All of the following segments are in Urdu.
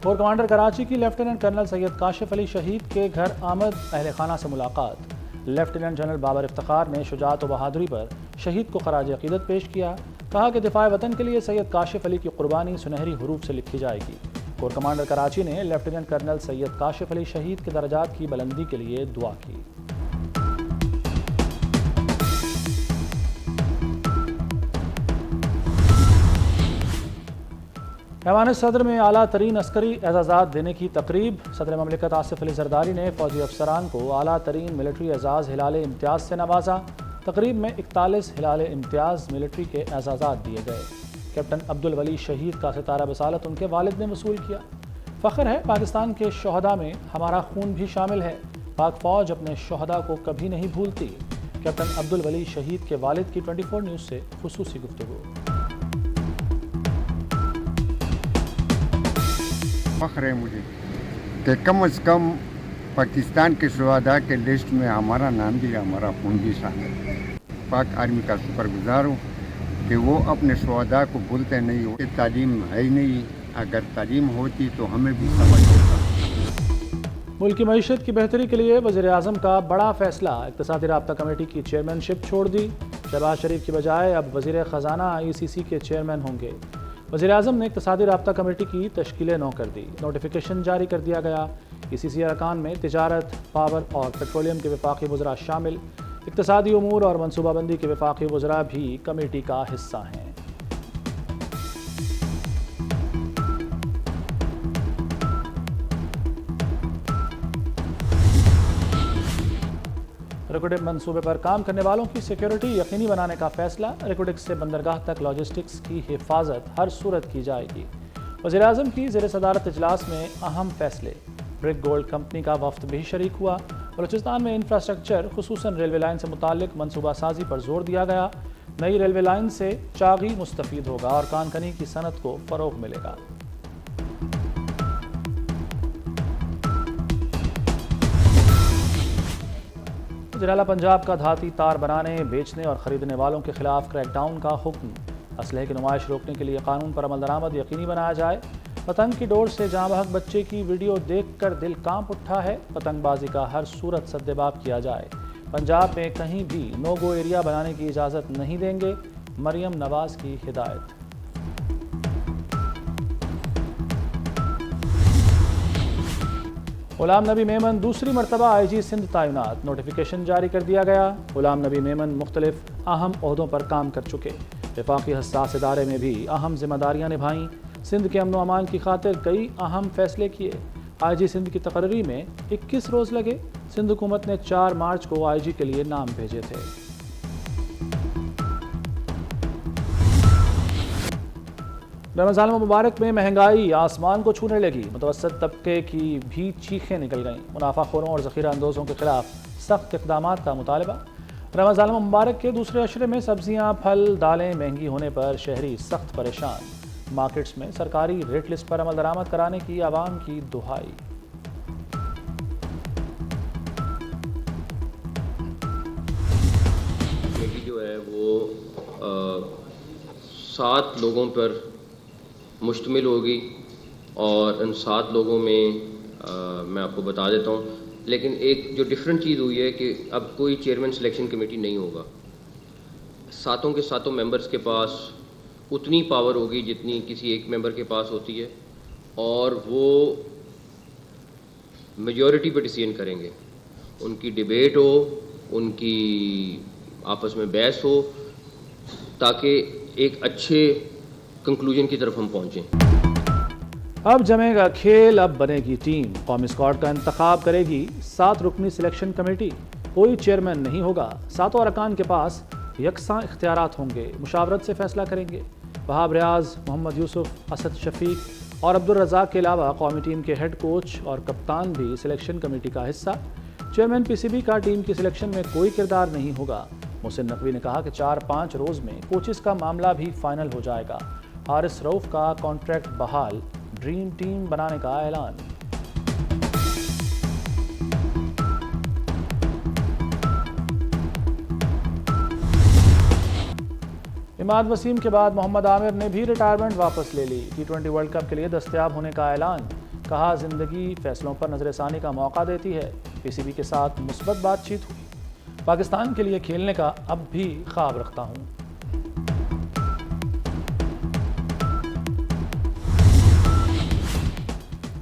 کور کمانڈر کراچی کی لیفٹیننٹ کرنل سید کاشف علی شہید کے گھر آمد، اہل خانہ سے ملاقات۔ لیفٹیننٹ جنرل بابر افتخار نے شجاعت و بہادری پر شہید کو خراج عقیدت پیش کیا، کہا کہ دفاع وطن کے لیے سید کاشف علی کی قربانی سنہری حروف سے لکھی جائے گی۔ کور کمانڈر کراچی نے لیفٹیننٹ کرنل سید کاشف علی شہید کے درجات کی بلندی کے لیے دعا کی۔ ایوان صدر میں اعلیٰ ترین عسکری اعزازات دینے کی تقریب۔ صدر مملکت آصف علی زرداری نے فوجی افسران کو اعلیٰ ترین ملٹری اعزاز ہلال امتیاز سے نوازا۔ تقریب میں 41 ہلال امتیاز ملٹری کے اعزازات دیے گئے۔ کیپٹن عبدالولی شہید کا ستارہ بصالت ان کے والد نے وصول کیا۔ فخر ہے پاکستان کے شہداء میں ہمارا خون بھی شامل ہے، پاک فوج اپنے شہداء کو کبھی نہیں بھولتی۔ کیپٹن عبدالولی شہید کے والد کی 24 نیوز سے خصوصی گفتگو۔ فخر ہے مجھے کہ کم از کم پاکستان کے شہداء کے لسٹ میں ہمارا نام بھی، ہمارا خون بھی شامل ہے۔ پاک آرمی کا شکر گزار ہوں کہ وہ اپنے شہداء کو بھولتے نہیں ہو۔ تعلیم ہے ہی نہیں، اگر تعلیم ہوتی تو ہمیں بھی سمجھ ہوتا۔ ملک کی معیشت کی بہتری کے لیے وزیر اعظم کا بڑا فیصلہ، اقتصادی رابطہ کمیٹی کی چیئرمین شپ چھوڑ دی۔ شہباز شریف کی بجائے اب وزیر خزانہ ICC کے چیئرمین ہوں گے۔ وزیر اعظم نے اقتصادی رابطہ کمیٹی کی تشکیل نو کر دی، نوٹیفیکیشن جاری کر دیا گیا۔ ECC ارکان میں تجارت، پاور اور پیٹرولیم کے وفاقی وزراء شامل۔ اقتصادی امور اور منصوبہ بندی کے وفاقی وزراء بھی کمیٹی کا حصہ ہیں۔ ریکوڈک منصوبے پر کام کرنے والوں کی سیکیورٹی یقینی بنانے کا فیصلہ۔ ریکوڈک سے بندرگاہ تک لاجسٹکس کی حفاظت ہر صورت کی جائے گی۔ وزیر اعظم کی زیر صدارت اجلاس میں اہم فیصلے۔ برک گولڈ کمپنی کا وفد بھی شریک ہوا۔ بلوچستان میں انفراسٹرکچر خصوصاً ریلوے لائن سے متعلق منصوبہ سازی پر زور دیا گیا۔ نئی ریلوے لائن سے چاغی مستفید ہوگا اور کان کنی کی صنعت کو فروغ ملے گا۔ وزیراعلیٰ پنجاب کا دھاتی تار بنانے، بیچنے اور خریدنے والوں کے خلاف کریک ڈاؤن کا حکم۔ اسلحے کی نمائش روکنے کے لیے قانون پر عمل درآمد یقینی بنایا جائے۔ پتنگ کی ڈور سے جاں بحق بچے کی ویڈیو دیکھ کر دل کانپ اٹھا ہے، پتنگ بازی کا ہر صورت سدباب کیا جائے۔ پنجاب میں کہیں بھی نو گو ایریا بنانے کی اجازت نہیں دیں گے، مریم نواز کی ہدایت۔ غلام نبی میمن دوسری مرتبہ IG سندھ تعینات، نوٹیفیکیشن جاری کر دیا گیا۔ غلام نبی میمن مختلف اہم عہدوں پر کام کر چکے، وفاقی حساس ادارے میں بھی اہم ذمہ داریاں نبھائیں، سندھ کے امن و امان کی خاطر کئی اہم فیصلے کیے۔ IG سندھ کی تقرری میں 21 روز لگے۔ سندھ حکومت نے 4 مارچ کو IG کے لیے نام بھیجے تھے۔ رمضان المبارک میں مہنگائی آسمان کو چھونے لگی، متوسط طبقے کی بھی چیخیں نکل گئیں۔ منافع خوروں اور ذخیرہ اندوزوں کے خلاف سخت اقدامات کا مطالبہ۔ رمضان المبارک کے دوسرے عشرے میں سبزیاں، پھل، دالیں مہنگی ہونے پر شہری سخت پریشان۔ مارکیٹس میں سرکاری ریٹ لسٹ پر عمل درآمد کرانے کی عوام کی دہائی۔ کمیٹی جو ہے وہ 7 لوگوں پر مشتمل ہوگی اور ان 7 لوگوں میں میں آپ کو بتا دیتا ہوں، لیکن ایک جو ڈفرینٹ چیز ہوئی ہے کہ اب کوئی چیئرمین سلیکشن کمیٹی نہیں ہوگا۔ 7 کے 7 ممبرز کے پاس اتنی پاور ہوگی جتنی کسی ایک ممبر کے پاس ہوتی ہے، اور وہ میجورٹی پہ ڈیسیژن کریں گے۔ ان کی ڈیبیٹ ہو، ان کی آپس میں بحث ہو، تاکہ ایک اچھے کنکلوژن کی طرف ہم پہنچیں۔ اب جمے گا کھیل، اب بنے گی ٹیم۔ قومی اسکواڈ کا انتخاب کرے گی 7 رکنی سلیکشن کمیٹی۔ کوئی چیئرمین نہیں ہوگا، 7 ارکان کے پاس یکساں اختیارات ہوں گے، مشاورت سے فیصلہ کریں گے۔ وہاب ریاض، محمد یوسف، اسد شفیق اور عبدالرزاق کے علاوہ قومی ٹیم کے ہیڈ کوچ اور کپتان بھی سلیکشن کمیٹی کا حصہ۔ چیئرمین PCB کا ٹیم کی سلیکشن میں کوئی کردار نہیں ہوگا۔ محسن نقوی نے کہا کہ 4-5 روز میں کوچز کا معاملہ بھی فائنل ہو جائے گا۔ حارث رؤف کا کانٹریکٹ بحال، ڈریم ٹیم بنانے کا اعلان۔ اماد وسیم کے بعد محمد عامر نے بھی ریٹائرمنٹ واپس لے لی۔ T20 ورلڈ کپ کے لیے دستیاب ہونے کا اعلان۔ کہا زندگی فیصلوں پر نظر ثانی کا موقع دیتی ہے، پی سی بی کے ساتھ مثبت بات چیت ہوئی، پاکستان کے لیے کھیلنے کا اب بھی خواب رکھتا ہوں۔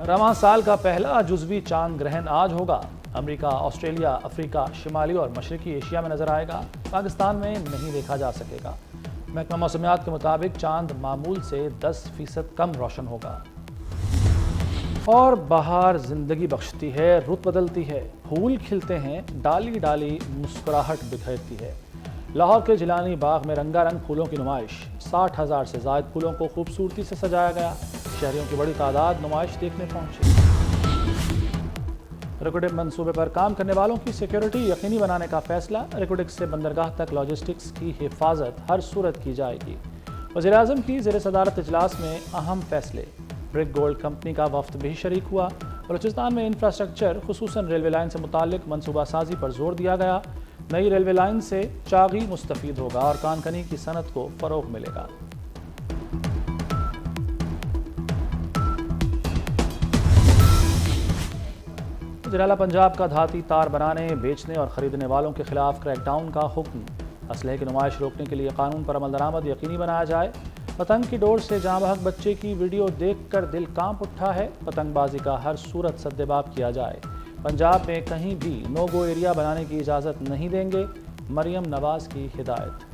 رواں سال کا پہلا جزوی چاند گرہن آج ہوگا۔ امریکہ، آسٹریلیا، افریقہ، شمالی اور مشرقی ایشیا میں نظر آئے گا، پاکستان میں نہیں دیکھا جا سکے گا۔ محکمہ موسمیات کے مطابق چاند معمول سے 10% کم روشن ہوگا۔ اور بہار زندگی بخشتی ہے، رت بدلتی ہے، پھول کھلتے ہیں، ڈالی ڈالی مسکراہٹ بکھیرتی ہے۔ لاہور کے جیلانی باغ میں رنگا رنگ پھولوں کی نمائش، 60,000 سے زائد پھولوں کو خوبصورتی سے سجایا گیا، شہریوں کی بڑی تعداد نمائش دیکھنے پہنچی۔ ریکوڈک منصوبے پر کام کرنے والوں کی سیکیورٹی یقینی بنانے کا فیصلہ، ریکوڈک سے بندرگاہ تک لاجسٹکس کی حفاظت ہر صورت کی جائے گی۔ وزیر اعظم کی زیر صدارت اجلاس میں اہم فیصلے، برک گولڈ کمپنی کا وفد بھی شریک ہوا۔ بلوچستان میں انفراسٹرکچر خصوصاً ریلوے لائن سے متعلق منصوبہ سازی پر زور دیا گیا۔ نئی ریلوے لائن سے چاغی مستفید ہوگا اور کان کنی کی صنعت کو فروغ ملے گا۔ وزیراعلیٰ پنجاب کا دھاتی تار بنانے، بیچنے اور خریدنے والوں کے خلاف کریک ڈاؤن کا حکم، اسلحے کی نمائش روکنے کے لیے قانون پر عمل درآمد یقینی بنایا جائے۔ پتنگ کی ڈور سے جاں بحق بچے کی ویڈیو دیکھ کر دل کانپ اٹھا ہے، پتنگ بازی کا ہر صورت سدباب کیا جائے۔ پنجاب میں کہیں بھی نو گو ایریا بنانے کی اجازت نہیں دیں گے، مریم نواز کی ہدایت۔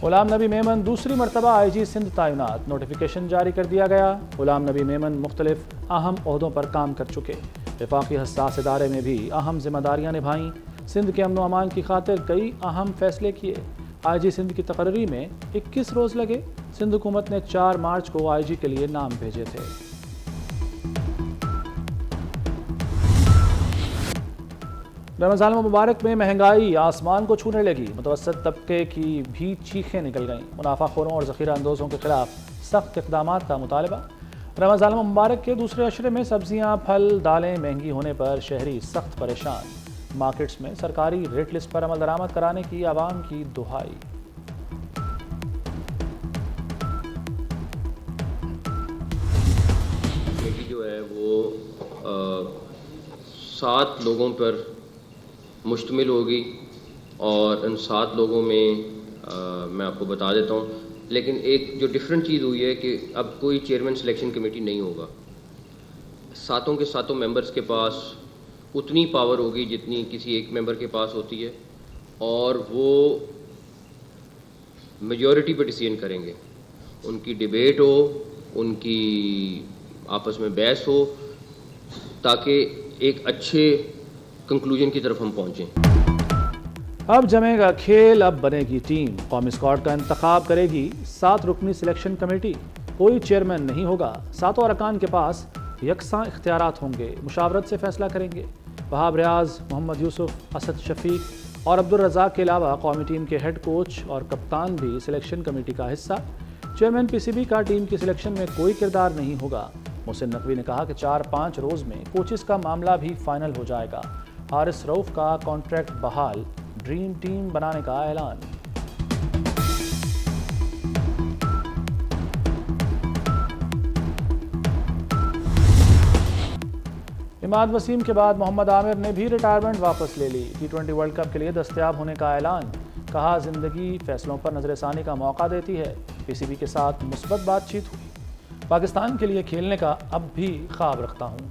غلام نبی میمن دوسری مرتبہ آئی جی سندھ تعینات، نوٹیفیکیشن جاری کر دیا گیا۔ غلام نبی میمن مختلف اہم عہدوں پر کام کر چکے، وفاقی حساس ادارے میں بھی اہم ذمہ داریاں نبھائیں، سندھ کے امن و امان کی خاطر کئی اہم فیصلے کیے۔ آئی جی سندھ کی تقرری میں 21 روز لگے، سندھ حکومت نے 4 مارچ کو آئی جی کے لیے نام بھیجے تھے۔ رمضان المبارک میں مہنگائی آسمان کو چھونے لگی، متوسط طبقے کی بھی چیخیں نکل گئیں، منافع خوروں اور ذخیرہ اندوزوں کے خلاف سخت اقدامات کا مطالبہ۔ رمضان المبارک کے دوسرے عشرے میں سبزیاں، پھل، دالیں مہنگی ہونے پر شہری سخت پریشان، مارکیٹس میں سرکاری ریٹ لسٹ پر عمل درآمد کرانے کی عوام کی دہائی۔ کمیٹی جو ہے وہ 7 لوگوں پر مشتمل ہوگی، اور ان 7 لوگوں میں میں آپ کو بتا دیتا ہوں، لیکن ایک جو ڈفرینٹ چیز ہوئی ہے کہ اب کوئی چیئرمین سلیکشن کمیٹی نہیں ہوگا۔ 7 کے 7 ممبرز کے پاس اتنی پاور ہوگی جتنی کسی ایک ممبر کے پاس ہوتی ہے، اور وہ میجورٹی پہ ڈیسیژن کریں گے۔ ان کی ڈیبیٹ ہو، ان کی آپس میں بحث ہو، تاکہ ایک اچھے کنکلوژن کی طرف ہم پہنچیں۔ اب جمے گا کھیل، اب بنے گی ٹیم، قومی اسکواڈ کا انتخاب کرے گی 7 رکنی سلیکشن کمیٹی، کوئی چیئرمین نہیں ہوگا، 7 ارکان کے پاس یکساں اختیارات ہوں گے، مشاورت سے فیصلہ کریں گے۔ وہاب ریاض، محمد یوسف، اسد شفیق اور عبدالرزاق کے علاوہ قومی ٹیم کے ہیڈ کوچ اور کپتان بھی سلیکشن کمیٹی کا حصہ۔ چیئرمین پی سی بی کا ٹیم کی سلیکشن میں کوئی کردار نہیں ہوگا۔ محسن نقوی نے کہا کہ 4-5 روز میں کوچز کا معاملہ بھی فائنل ہو جائے گا۔ حارث رؤف کا کانٹریکٹ بحال، ڈریم ٹیم بنانے کا اعلان۔ اماد وسیم کے بعد محمد عامر نے بھی ریٹائرمنٹ واپس لے لی، T20 ورلڈ کپ کے لیے دستیاب ہونے کا اعلان، کہا زندگی فیصلوں پر نظر ثانی کا موقع دیتی ہے، پی سی بی کے ساتھ مثبت بات چیت ہوئی، پاکستان کے لیے کھیلنے کا اب بھی خواب رکھتا ہوں۔